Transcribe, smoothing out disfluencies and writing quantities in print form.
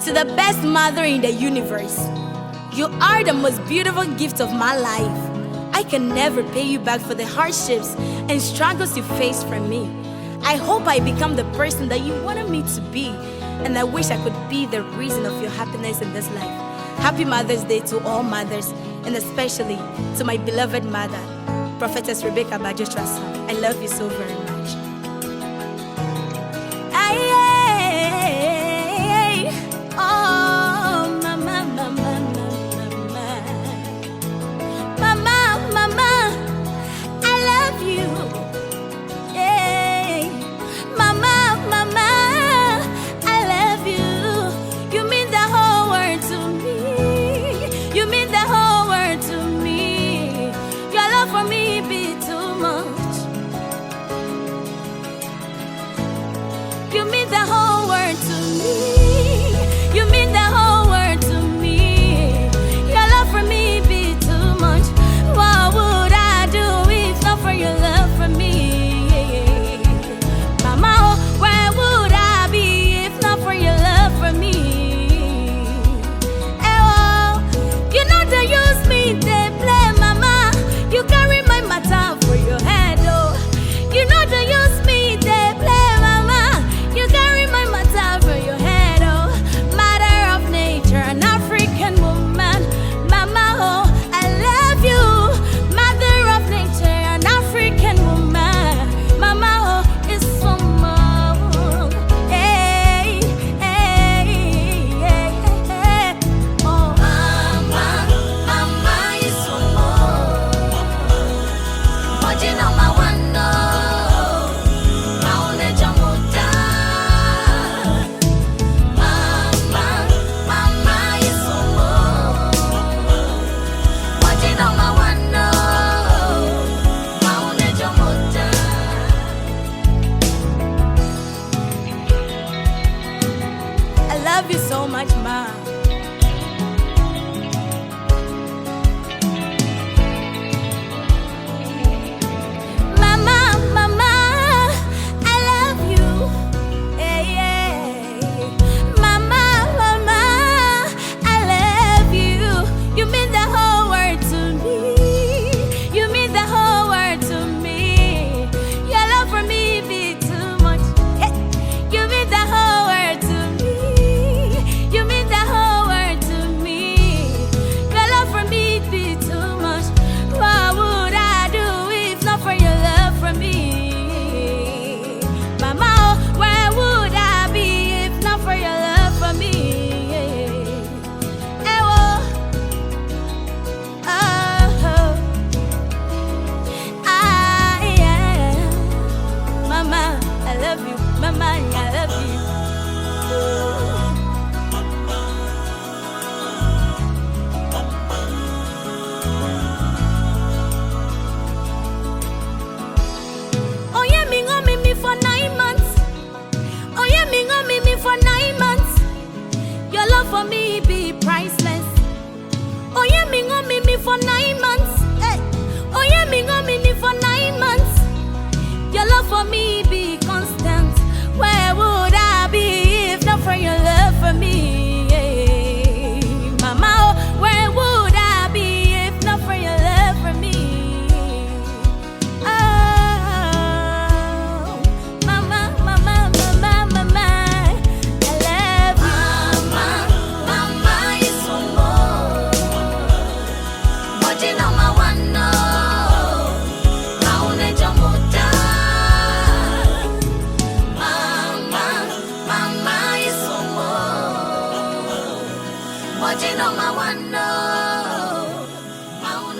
To the best mother in the universe, you are the most beautiful gift of my life. I can never pay you back for the hardships and struggles you faced from me. I hope I become the person that you wanted me to be, and I wish I could be the reason of your happiness in this life. Happy Mother's Day to all mothers, and especially to my beloved mother, Prophetess Rebecca Bajotra's son. I love you so very much. You mean the whole world to me. You mean the whole world to me. Your love for me be too much. What would I do if not for your love for me? Mama, oh, where would I be if not for your love for me? Oh, you know they use me, they play, mama. You carry my matter for your head, oh. You know they use me, they play. I love you so much, Ma. Mama, mama, I love you. Hey, hey. Mama, mama, I love you. You mean the whole world to me. You mean the whole world to me. Your love for me be too much. Hey. You mean the whole world to me. You mean the whole world to me. Your love for me be too much. What would I do if not for your love for me? Mama, oh, where would I be if not for your love for me? Eh, oh, oh, yeah. Mama, I love you. Mama, I love you. For 9 months, oh yeah, me for 9 months. Your love for me be priceless. Oh yeah, me for 9 months. Hey. Oh yeah, me for 9 months. Your love for me be constant. Where would I be if not for your love for me? Hey. Mama, oh, where would I be if not for your love for me? Watching on my window, my own